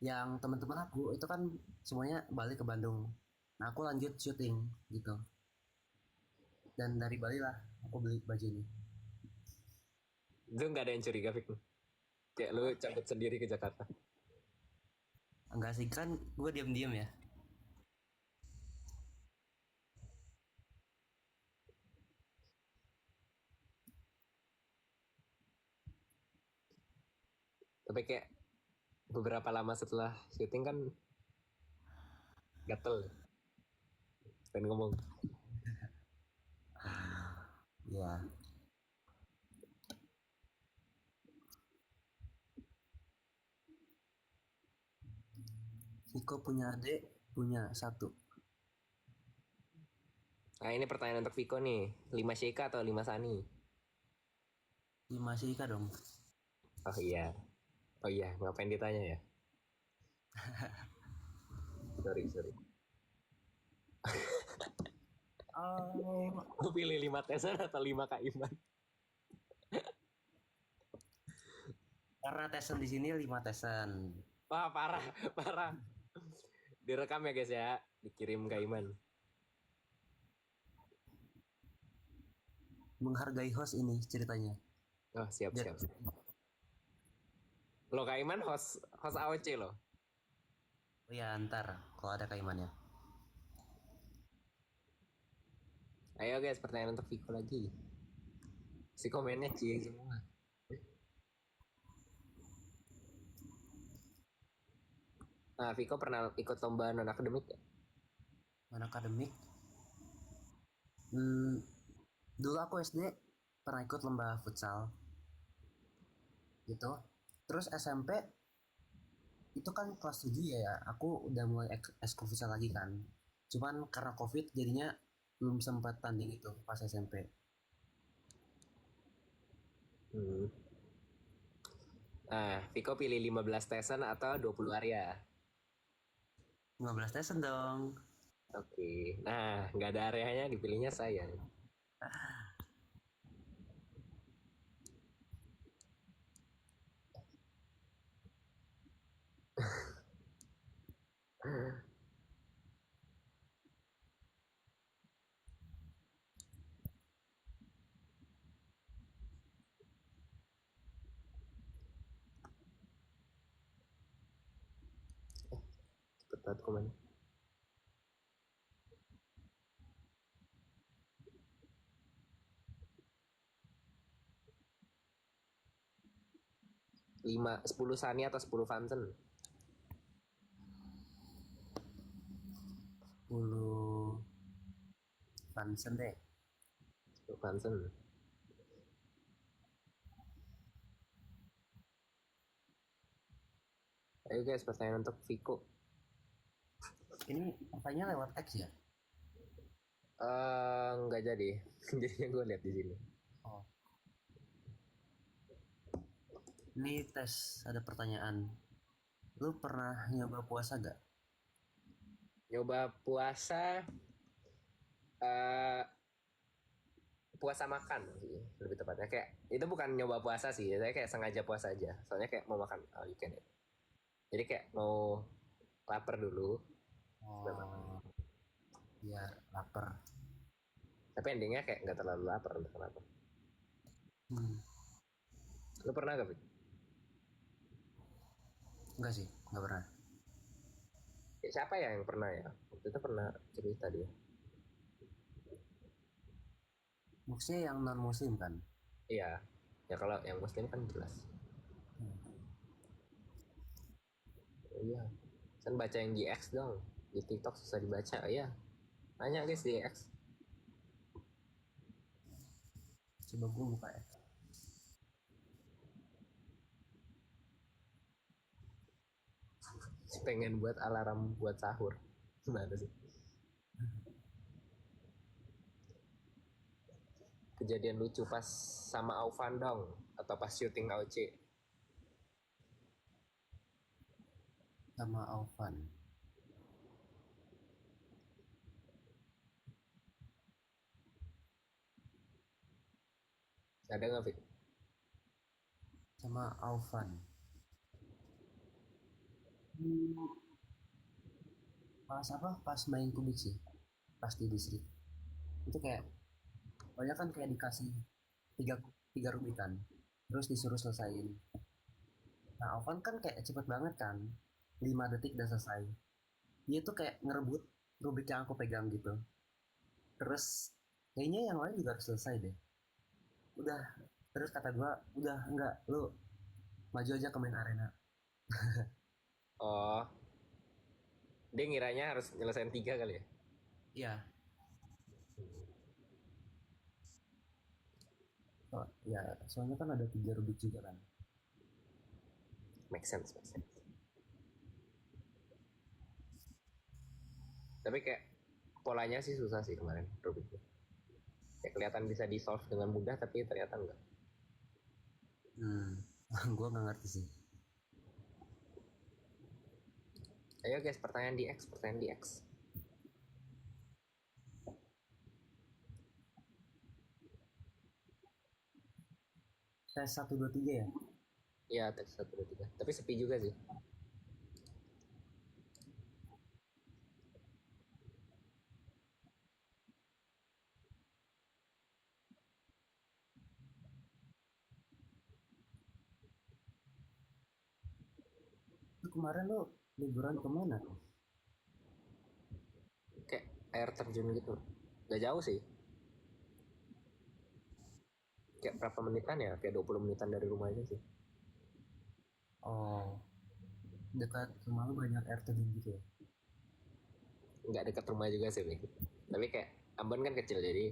yang teman-teman aku itu kan semuanya balik ke Bandung. Nah aku lanjut syuting gitu. Dan dari Bali lah aku beli baju ini. Itu gak ada yang curiga Vic. Kayak lu cabut sendiri ke Jakarta. Enggak sih, kan gue diam-diam ya. Tapi kayak beberapa lama setelah syuting kan gatel. Pengen ngomong. Ya. Viko punya adik, punya satu. Nah ini pertanyaan untuk Viko nih. 5 Sheikha atau 5 Sani? 5 Ika dong. Oh iya, ngapain ditanya ya? Sorry. Oh. Lu pilih 5 Tesan atau 5 Kak Iman? Karena tesan di sini 5 tesan. Wah parah. Direkam ya guys ya, dikirim Kak Iman. Menghargai host ini ceritanya. Oh siap. Lo Kak Iman host AOC lo. Oh ya ntar kalau ada kaimannya. Ayo guys, pertanyaan untuk Viko lagi. Si komennya cie semua. Nah, Viko pernah ikut lomba non akademik ya? Non akademik. Dulu aku SD pernah ikut lomba futsal. Gitu. Terus SMP itu kan kelas 7 ya, aku udah mulai ekskul futsal lagi kan. Cuman karena COVID jadinya belum sempat tanding itu pas SMP. Hmm. Nah, Viko pilih 15 Tyson atau 20 Arya? 15 Tyson dong. Oke. Nah, nggak ada areanya, dipilihnya saya. Cepet banget komen. Lima, 10 Sani atau 10 Vansen? 10 Vansen deh. 10 Vansen. Ayo guys, pertanyaan untuk Viko. Ini pertanyaannya lewat X ya? Nggak jadi. Jadinya gue lihat di sini. Oh. Ini tes, ada pertanyaan. Lu pernah nyoba puasa gak? Nyoba puasa, eh puasa makan sih, lebih tepatnya. Kayak itu bukan nyoba puasa sih, saya kayak sengaja puasa aja. Soalnya kayak mau makan all you can eat. Jadi kayak mau lapar dulu. Oh, biar lapar. Tapi endingnya kayak nggak terlalu lapar, entah kenapa. Hmm. Lu pernah gak, Fik? Enggak sih, enggak pernah. Kayak siapa ya yang pernah ya? Waktu itu pernah cerita dia. Maksudnya yang non muslim kan? Iya. Ya kalau yang muslim kan jelas. Iya. Kan baca yang di X dong. Di TikTok susah dibaca. Iya. Tanya guys di X. Coba gue buka ya. Pengen buat alarm buat sahur. Gimana sih? Kejadian lucu pas sama Aufan dong. Atau pas syuting AOC. Sama Alvan. Ada nggak, Fik? Sama Alvan. Hmm, pas apa? Pas main kubik sih. Pas di distrik. Itu kayak, banyak kan kayak dikasih tiga, tiga rubikan. Terus disuruh selesaiin. Nah, Alvan kan kayak cepet banget kan. 5 detik udah selesai. Dia tuh kayak ngerebut rubik yang aku pegang gitu. Terus kayaknya yang lain juga harus selesai deh. Udah, terus kata gua, udah enggak, lu maju aja ke main arena. Oh, dia ngiranya harus nyelesain 3 kali ya? Iya. Oh, ya, soalnya kan ada 3 rubik juga kan. Make sense, make sense. Tapi kayak polanya sih susah sih kemarin Rubiknya. Ya kelihatan bisa di solve dengan mudah tapi ternyata enggak. Gua nggak ngerti sih. Ayo guys, pertanyaan di X, pertanyaan di X. Tes 1, 2, 3 ya? Iya, teks 1, 2, 3. Tapi sepi juga sih. Itu kemarin lu liburan kemana tuh? Kayak air terjun gitu. Gak jauh sih. Kayak berapa menitan ya? Kayak 20 menitan dari rumah aja sih. Oh, dekat rumah lu banyak air terjun gitu ya? Nggak dekat rumah juga sih, Mik. Tapi kayak Ambon kan kecil jadi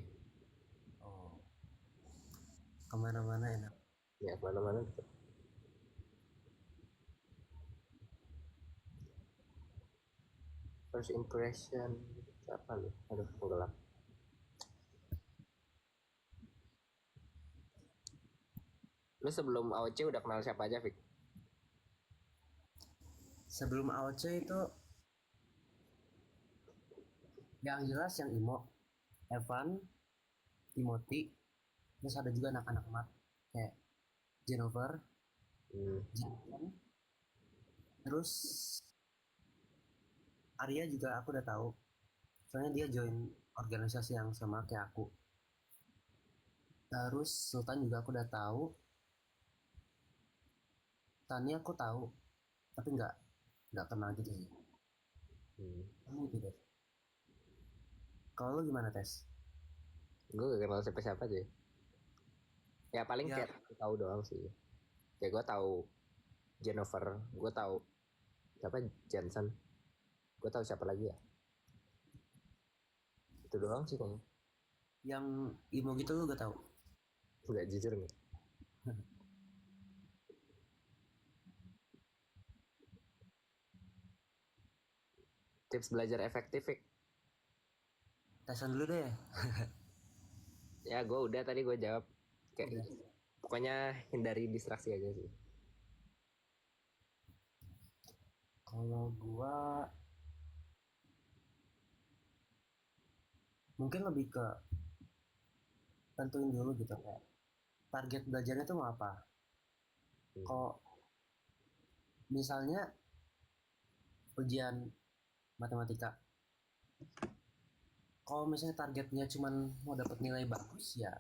Oh, kemana-mana enak. ya kemana-mana deket. First impression apa nih? Aduh, gelap. Lu sebelum AOC udah kenal siapa aja, Fik? Sebelum AOC itu yang jelas yang Imo, Evan, Timothy, terus ada juga anak-anak mat kayak Jennifer, Jason, terus Arya juga aku udah tahu. Soalnya dia join organisasi yang sama kayak aku. Terus Sultan juga aku udah tahu. Tania aku tahu, tapi nggak kenal gitu sih. Kamu gitu deh. Kalau lu gimana Tes? Gue gak kenal siapa-siapa aja. Ya paling Ya. kayak tahu doang sih. Kayak gue tahu Jennifer, gue tahu siapa Jensen, gue tahu siapa lagi ya. Itu doang sih kayaknya. Yang Imo gitu lu gak tahu? Nggak jujur nih. Tips belajar efektif, Fik. Tesan dulu deh. Ya gue udah tadi gue jawab. Kayak Udah. pokoknya hindari distraksi aja sih. Kalau gua mungkin lebih ke tentuin dulu gitu kayak target belajarnya tuh mau apa. Kok misalnya ujian matematika, kalau misalnya targetnya cuman mau dapat nilai bagus ya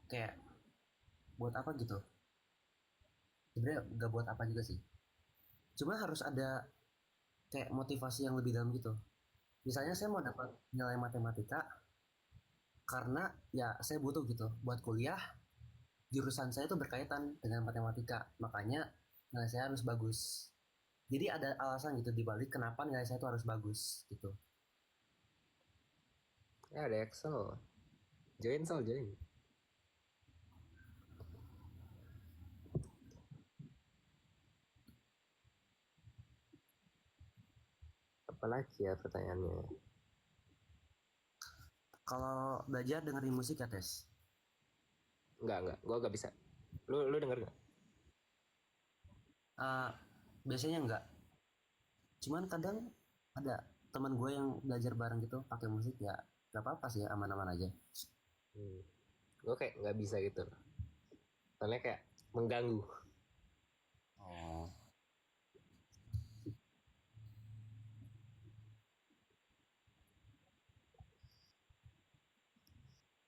kayak buat apa gitu. Sebenarnya nggak buat apa juga sih, cuma harus ada kayak motivasi yang lebih dalam gitu. Misalnya saya mau dapat nilai matematika karena ya saya butuh gitu buat kuliah, jurusan saya itu berkaitan dengan matematika, makanya nilai saya harus bagus. Jadi ada alasan gitu dibalik kenapa nilai saya itu harus bagus gitu. Ya ada Excel. Join. Apalagi ya pertanyaannya? Kalau belajar dengerin musik ya Tes? Enggak, gue gak bisa. Lu denger gak? Uh, biasanya enggak, cuman kadang ada teman gue yang belajar bareng gitu pakai musik ya gak apa-apa sih, aman-aman aja. Gue kayak nggak bisa gitu. Soalnya kayak mengganggu. Oh.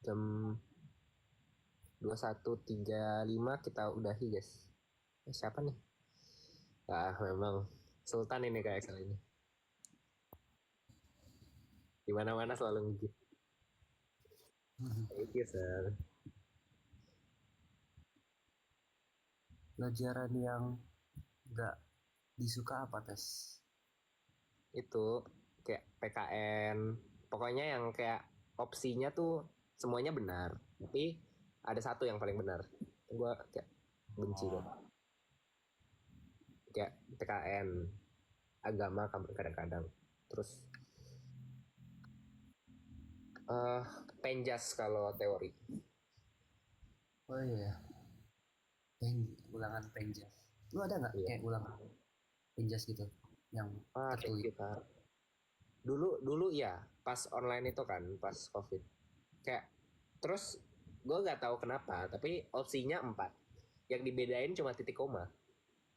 Jam 21.35 kita udahi guys. Siapa nih? Ah memang Sultan ini kayak kali ini. Dimana-mana selalu ngigit. Thank you sir. Pelajaran yang gak disuka apa Tes? Itu kayak PKN. Pokoknya yang kayak opsinya tuh semuanya benar. Tapi ada satu yang paling benar. Gue kayak benci banget. Kayak PKN agama kadang-kadang. Terus penjas kalau teori. Oh iya, ulangan penjas. Lu ada nggak Iya. kayak ulangan penjas gitu yang tertulis? Kita dulu ya pas online itu kan pas COVID kayak terus gue nggak tahu kenapa tapi opsinya 4, yang dibedain cuma titik koma,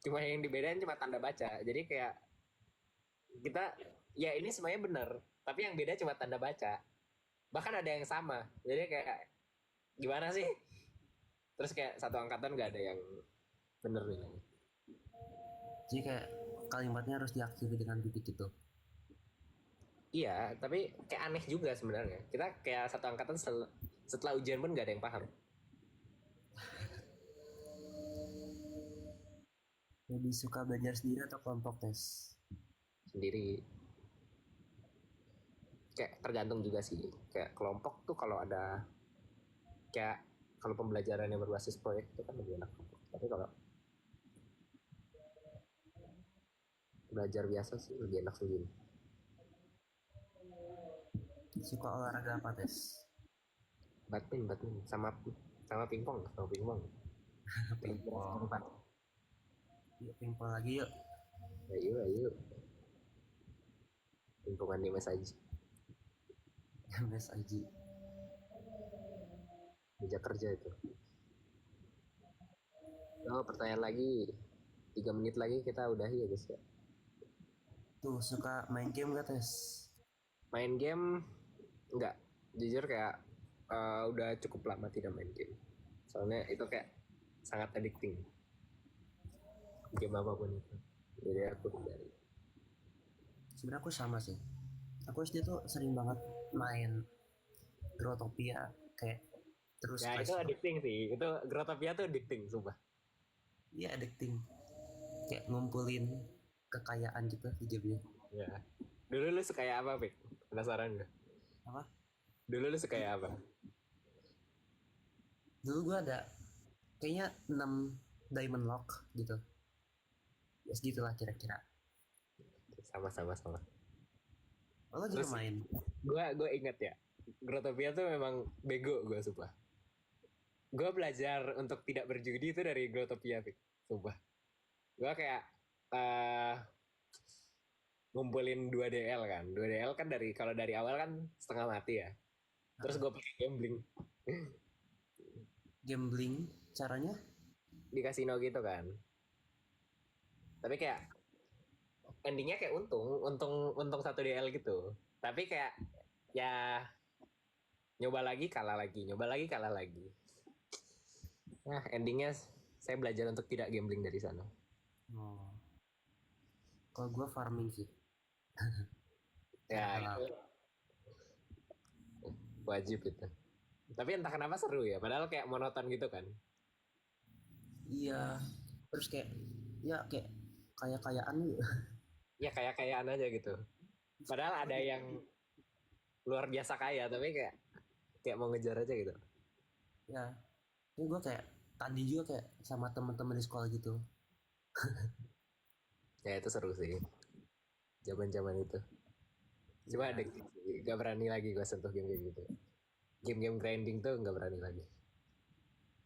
yang dibedain cuma tanda baca, jadi kayak kita ya ini semuanya benar tapi yang beda cuma tanda baca, bahkan ada yang sama, jadi kayak gimana sih, terus kayak satu angkatan nggak ada yang bener nih. Jadi kayak kalimatnya harus diakhiri dengan titik itu. Iya tapi kayak aneh juga sebenarnya, kita kayak satu angkatan setelah ujian pun nggak ada yang paham. Lebih suka belajar sendiri atau kelompok Tes? Sendiri, kayak tergantung juga sih, kayak kelompok tuh kalau ada kayak kalau pembelajaran yang berbasis proyek itu kan lebih enak, tapi kalau belajar biasa sih lebih enak sendiri. Suka olahraga apa tes? Badminton sama sama pingpong. Pingpong. Empat. Yuk pingpong lagi yuk. Ayo. Pingpongan di Mas Aji. MS Aji. Meja kerja itu. Oh, pertanyaan lagi. 3 menit lagi kita udahi ya guys ya. Tuh suka main game gak tes? Main game enggak. Jujur kayak udah cukup lama tidak main game. Soalnya itu kayak sangat addicting. Game apapun itu. Jadi aku hindari. Sebenarnya aku sama sih. Aku SD tuh sering banget main Growtopia kayak terus Ya itu addicting sih. Itu Growtopia tuh addicting, sumpah. Iya addicting. Kayak ngumpulin kekayaan gitu di gamenya. Ya. Dulu lu suka kayak apa, Pik? Penasaran gak? Apa? Dulu lu suka kayak apa? Dulu gua ada kayaknya 6 diamond lock gitu. Ya segitulah kira-kira. Sama. Oh, lo juga Terus main? gue inget ya, Growtopia tuh memang bego gue sumpah. Gue belajar untuk tidak berjudi itu dari Growtopia, Pik. Sumpah. Gue kayak ngumpulin 2 DL kan. 2 DL kan dari kalau dari awal kan setengah mati ya. Terus gue pakai gambling Gambling caranya? di kasino gitu kan. Tapi kayak endingnya kayak untung 1 DL gitu. Tapi kayak ya nyoba lagi kalah lagi. Nah, endingnya saya belajar untuk tidak gambling dari sana. Oh. Kalau gua farming sih. Ya, Cara itu wajib itu. Tapi entah kenapa seru ya, padahal kayak monoton gitu kan. iya. Terus kayak ya kayak kayaan gitu. Ya kayak-kayaan aja gitu. Padahal ada yang luar biasa kaya, tapi kayak mau ngejar aja gitu. Ya. Ini gua kayak tadi juga kayak sama teman-teman di sekolah gitu. Ya itu seru sih. Zaman-zaman itu. Cuma Ya, gak berani lagi gue sentuh game gitu. Game-game grinding tuh gak berani lagi.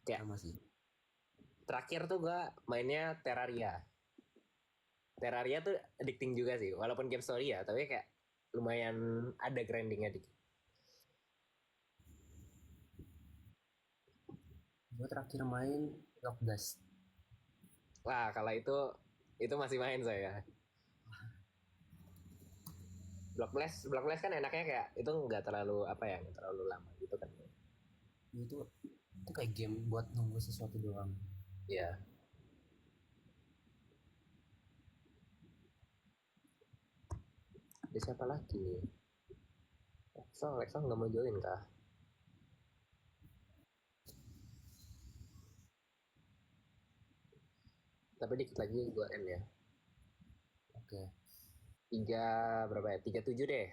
Kayak sama sih. terakhir tuh gue mainnya Terraria. Terraria tuh addicting juga sih, walaupun game story ya, tapi kayak lumayan ada grindingnya dikit. Gua terakhir main Block Blast. Wah, kalau itu masih main saya. Block Blast kan enaknya kayak itu nggak terlalu apa ya, nggak terlalu lama gitu kan. Itu kayak game buat nunggu sesuatu doang. Iya. Ada siapa lagi nih? Lexon nggak mau join kah? Tapi dikit lagi gue end ya. Oke. 3 berapa ya? 37 deh.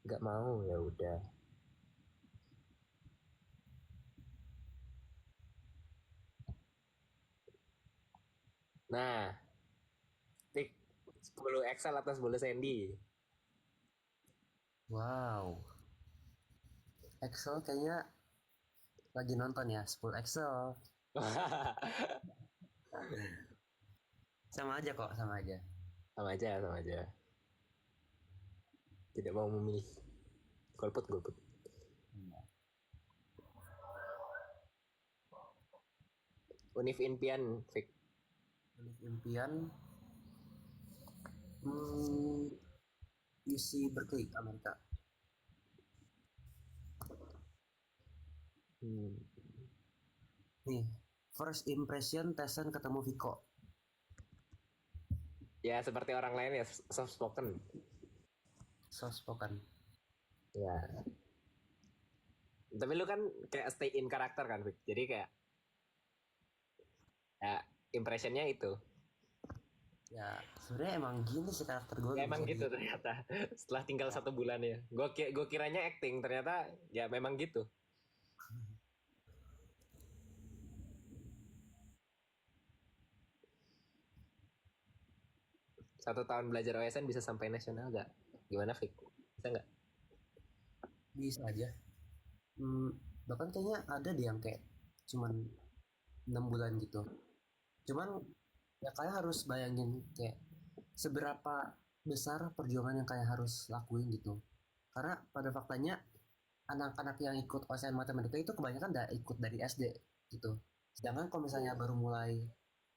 Nggak mau ya udah. Nah, tik 10 Excel atau 10 Sandy. Wow. Excel kayaknya lagi nonton ya, 10 Excel. Sama aja kok, sama aja. sama aja. Tidak mau memilih. Golput. Univ Impian, Fik. Univ Impian UC Berkeley, Amerika. Nih, first impression Tessen ketemu Viko. Ya seperti orang lain ya, soft spoken. Soft spoken. Ya. Tapi lu kan kayak stay in karakter kan, Fik. Jadi kayak ya impressionnya itu. Ya, sebenarnya emang gini sih karakter gue. Ya, emang gitu ternyata. Setelah tinggal 1 bulan ya. Gue kiranya acting, ternyata ya memang gitu. 1 tahun belajar OSN bisa sampai nasional gak? Gimana Fik? Bisa nggak? Bisa aja. Bahkan kayaknya ada deh yang kayak cuman 6 bulan gitu. Cuman ya kalian harus bayangin kayak seberapa besar perjuangan yang kalian harus lakuin gitu. Karena pada faktanya anak-anak yang ikut OSN matematika itu kebanyakan udah ikut dari SD gitu. Sedangkan kalau misalnya baru mulai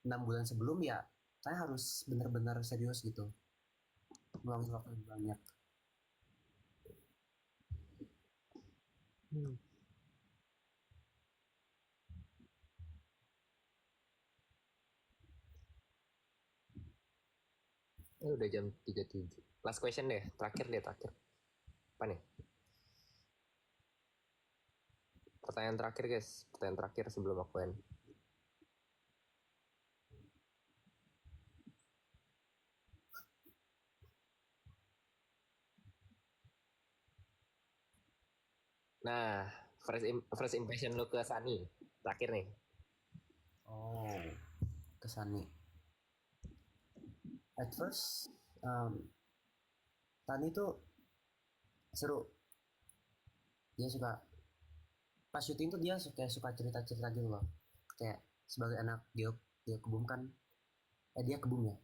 6 bulan sebelum ya kalian harus benar-benar serius gitu. Meluangin waktu lebih banyak. Udah jam 37. Last question deh, terakhir. Apa nih? Pertanyaan terakhir guys, pertanyaan terakhir sebelum aku end. Nah, first impression lu ke Sani, terakhir nih. Oh, kesan nih. At first, Tani tuh seru. Dia suka pas syuting tuh dia suka cerita-cerita gitu loh. Kayak sebagai anak dia kebun kan, dia kebun ya.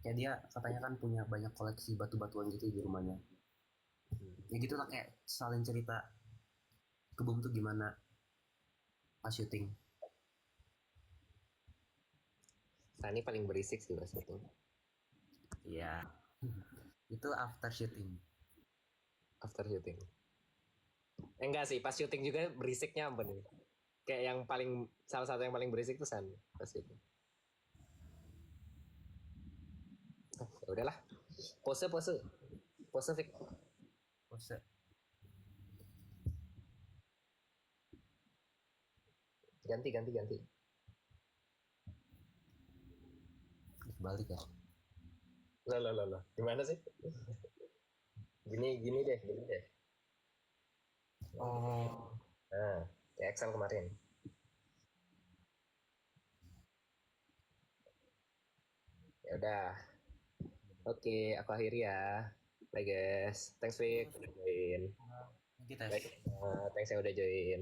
Kayak dia katanya kan punya banyak koleksi batu-batuan gitu di rumahnya. Ya gitulah kayak saling cerita kebun tuh gimana pas syuting. Sani paling berisik sih pas syuting. Iya. Itu after syuting. After syuting. Enggak sih, pas syuting juga berisiknya ampun nih. Kayak yang paling salah satu yang paling berisik tuh Sani pas syuting. Ya udahlah. Pose Fik. Pose. Ganti. Balik ya. Loh. Gimana sih? Gini deh. Oh. Nah, kayak Excel kemarin. Ya udah. Oke, aku akhiri ya. Bye guys. Thanks Vic udah join. Kita Baik, thanks yang udah join.